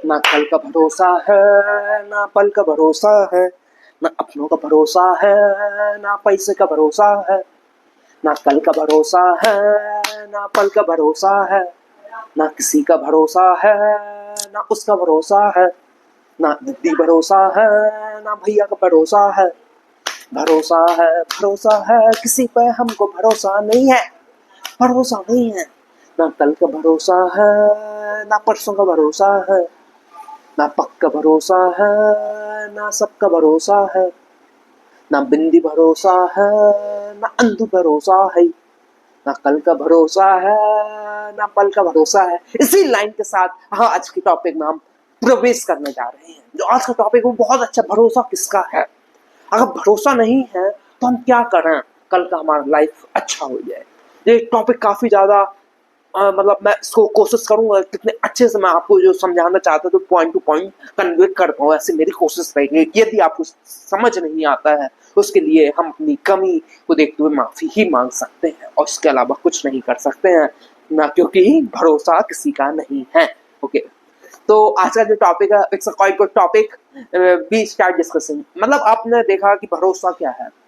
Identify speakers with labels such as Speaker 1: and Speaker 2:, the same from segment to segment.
Speaker 1: ना कल का भरोसा है, ना पल का भरोसा है, ना अपनों का भरोसा है, ना पैसे का भरोसा है। ना कल का भरोसा है, ना पल का भरोसा है, ना किसी का भरोसा है, ना उसका भरोसा है। ना दीदी भरोसा है, ना भैया का भरोसा है। भरोसा है किसी पे हमको भरोसा नहीं है, भरोसा नहीं है। ना कल का भरोसा है, ना परसों का भरोसा है, ना पक्का भरोसा है, ना सबका भरोसा है। ना बिंदी भरोसा है, ना अंधु भरोसा है। ना कल का भरोसा है, ना पल का भरोसा है। इसी लाइन के साथ हाँ आज के टॉपिक में हम प्रवेश करने जा रहे हैं। जो आज का टॉपिक वो बहुत अच्छा, भरोसा किसका है। अगर भरोसा नहीं है तो हम क्या करें कल का हमारा लाइफ अच्छा हो जाए। ये टॉपिक काफी ज्यादा मतलब मैं इसको कोशिश करूंगा कितने अच्छे से मैं आपको जो समझाना चाहता हूँ तो पॉइंट टू पॉइंट कन्वे कर पाऊँ, ऐसी मेरी कोशिश रहेगी। यदि आपको समझ नहीं आता है उसके लिए हम अपनी कमी को देखते हुए माफी ही मांग सकते हैं और इसके अलावा कुछ नहीं कर सकते हैं ना, क्योंकि भरोसा किसी का नहीं है। ओके, तो आज का जो टॉपिक है it's a quite good topic. We start discussing. मतलब आपने देखा कि भरोसा क्या है।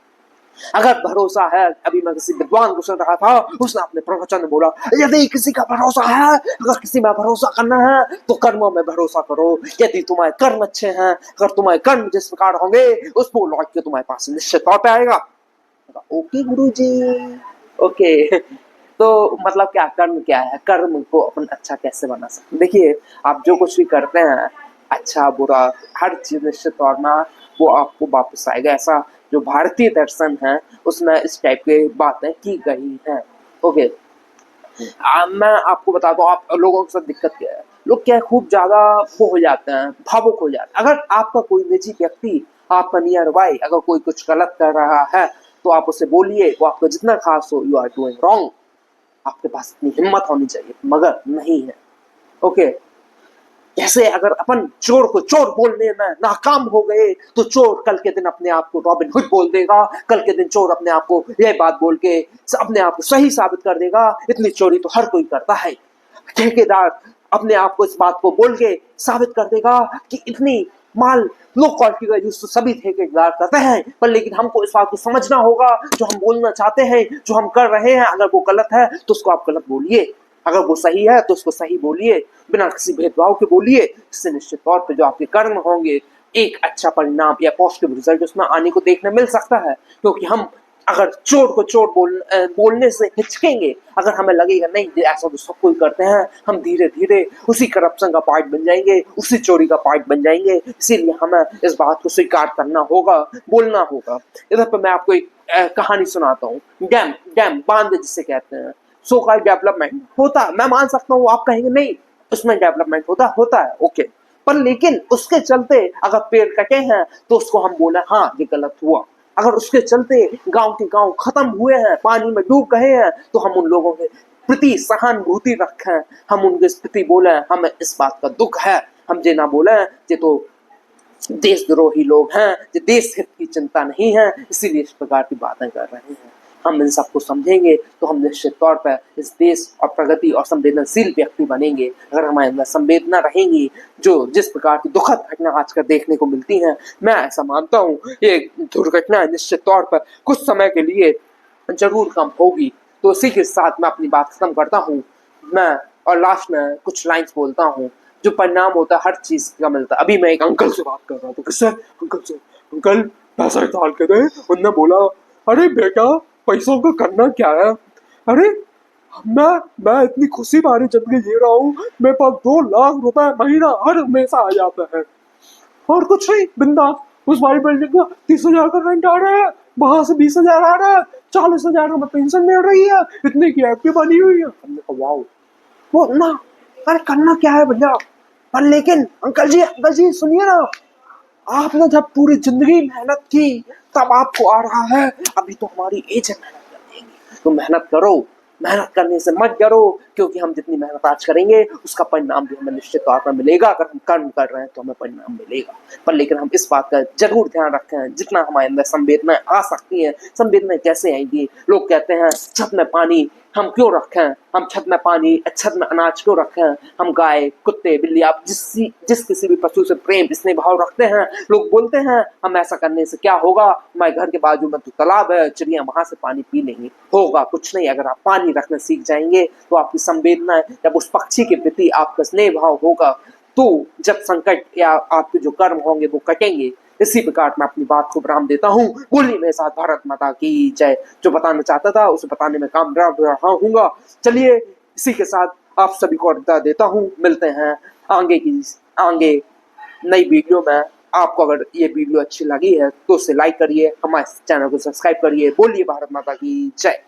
Speaker 1: अगर भरोसा है, अभी मैं किसी विद्वान को सुन रहा था, उसने अपने प्रवचन में बोला यदि किसी का भरोसा है, अगर किसी में भरोसा करना है तो कर्मों में भरोसा करो। यदि तुम्हारे कर्म अच्छे हैं, अगर तुम्हारे कर्म जिस प्रकार होंगे उसको लौट के तुम्हारे पास निश्चित तौर पे आएगा। ओके गुरुजी, ओके। तो मतलब क्या कर्म क्या है, कर्म को अपन अच्छा कैसे बना सकते। देखिए आप जो कुछ भी करते हैं अच्छा बुरा हर चीज निश्चित तौर में वो आपको वापस आएगा। ऐसा जो भारतीय दर्शन है उसमें इस टाइप की बातें की गई हैं। ओके, मैं आपको बताता हूँ आप लोगों के साथ दिक्कत क्या है। लोग क्या खूब ज्यादा वो हो जाते हैं, भावुक हो जाते हैं। अगर आपका कोई निजी व्यक्ति, आपका नियर बाई अगर कोई कुछ गलत कर रहा है तो आप उसे बोलिए, वो आपका जितना खास हो, यू आर डूइंग रॉन्ग। आपके पास इतनी हिम्मत होनी चाहिए, मगर नहीं है। ओके, जैसे अगर अपन चोर को चोर बोलने में नाकाम हो गए तो चोर कल के दिन अपने आप को रॉबिन हुड बोल देगा। कल के दिन चोर अपने आप को यह बात बोल के अपने आप को सही साबित कर देगा, इतनी चोरी तो हर कोई करता है। ठेकेदार अपने आप को इस बात को बोल के साबित कर देगा कि इतनी माल लो क्वालिटी का यूज तो सभी ठेकेदार करते हैं, पर लेकिन हमको इस बात को समझना होगा जो हम बोलना चाहते हैं, जो हम कर रहे हैं, अगर वो गलत है तो उसको आप गलत बोलिए, अगर वो सही है तो उसको सही बोलिए, बिना किसी भेदभाव के बोलिए। इससे निश्चित तौर पे जो आपके कर्म होंगे एक अच्छा परिणाम या पॉजिटिव रिजल्ट उसमें आने को देखने मिल सकता है। क्योंकि हम अगर चोर को चोर बोलने से हिचकेंगे, अगर हमें लगेगा नहीं ऐसा तो सब कोई करते हैं, हम धीरे धीरे उसी करप्शन का पार्ट बन जाएंगे, उसी चोरी का पार्ट बन जाएंगे। इसीलिए हमें इस बात को स्वीकार करना होगा, बोलना होगा। इधर पर मैं आपको एक कहानी सुनाता हूँ। डैम डैम बांध जिसे कहते हैं, सो का डेवलपमेंट होता है, मैं मान सकता हूँ। आप कहेंगे नहीं उसमें डेवलपमेंट होता है, ओके, पर लेकिन उसके चलते अगर पेड़ कटे हैं तो उसको हम बोले हाँ ये गलत हुआ। अगर उसके चलते गांव के गांव खत्म हुए हैं, पानी में डूब गए हैं, तो हम उन लोगों के प्रति सहानुभूति रखें, हम उनके प्रति बोले हमें इस बात का दुख है। हम ये ना बोले ये तो देशद्रोही लोग हैं, ये देश हित की चिंता नहीं है, इसीलिए इस प्रकार की बातें कर रहे हैं। हम इन सबको समझेंगे तो हम निश्चित तौर पर इस देश और प्रगति और संवेदनशील व्यक्ति बनेंगे। अगर हमारे अंदर संवेदना रहेंगी, जो जिस प्रकार की दुखद घटना आजकल देखने को मिलती हैं, मैं ऐसा मानता हूँ ये दुर्घटना निश्चित तौर पर कुछ समय के लिए जरूर कम होगी। तो इसी के साथ मैं अपनी बात खत्म करता हूँ। मैं और लास्ट में कुछ लाइन्स बोलता हूँ। जो परिणाम होता है हर चीज का मिलता है। अभी मैं एक अंकल से बात कर रहा था, किससे, अंकल से। अंकल पैसा निकाल के दे। उनने बोला अरे बेटा पैसों का करना क्या है, अरे मैं इतनी खुशी भरी जिंदगी जी रहा हूँ, मेरे पास 2 लाख रुपए महीना हर हमेशा आ जाता है और कुछ नहीं, बिंदास। उस वाली बिल्डिंग का 30,000 का रेंट आ रहा है, वहां से 20,000 आ रहा है, 40,000 का पेंशन मिल रही है, इतनी की एफडी बनी हुई है। हमने कहा वाओ, वो ना, अरे करना क्या है भैया। पर लेकिन अंकल जी सुनिए ना, आपने जब पूरी जिंदगी मेहनत की तब आपको आ रहा है, अभी तो हमारी एज है मेहनत करने की, तो मेहनत करो। मेहनत करने से मत डरो, क्योंकि हम जितनी मेहनत आज करेंगे उसका परिणाम भी हमें निश्चित तौर पर मिलेगा। अगर हम कर्म कर रहे हैं तो हमें परिणाम मिलेगा, पर लेकिन हम इस बात का जरूर ध्यान रखें जितना हमारे अंदर संवेदनाएं आ सकती हैं। संवेदनाएं कैसे आएंगी, लोग कहते हैं छत में पानी हम क्यों रखें, हम छत में पानी, छत में अनाज क्यों रखें। हम गाय, कुत्ते, बिल्ली, आप जिस किसी भी पशु से प्रेम, स्नेह भाव रखते हैं, लोग बोलते हैं हम ऐसा करने से क्या होगा, हमारे घर के बाजू में तो तालाब है, चिड़िया वहां से पानी पी लेंगी। होगा कुछ नहीं, अगर आप पानी रखना सीख जाएंगे तो आपकी संवेदनाएं, जब उस पक्षी के प्रति आपका स्नेह भाव होगा, तो जब संकट या आपके जो कर्म होंगे वो कटेंगे। इसी प्रकार मैं अपनी बात को विराम देता हूँ। बोलिए मेरे साथ भारत माता की जय। जो बताना चाहता था उसे बताने में कामयाब रहा हूँगा। चलिए इसी के साथ आप सभी को विदा देता हूँ। मिलते हैं आगे नई वीडियो में। आपको अगर ये वीडियो अच्छी लगी है तो उसे लाइक करिए, हमारे चैनल को सब्सक्राइब करिए। बोलिए भारत माता की जय।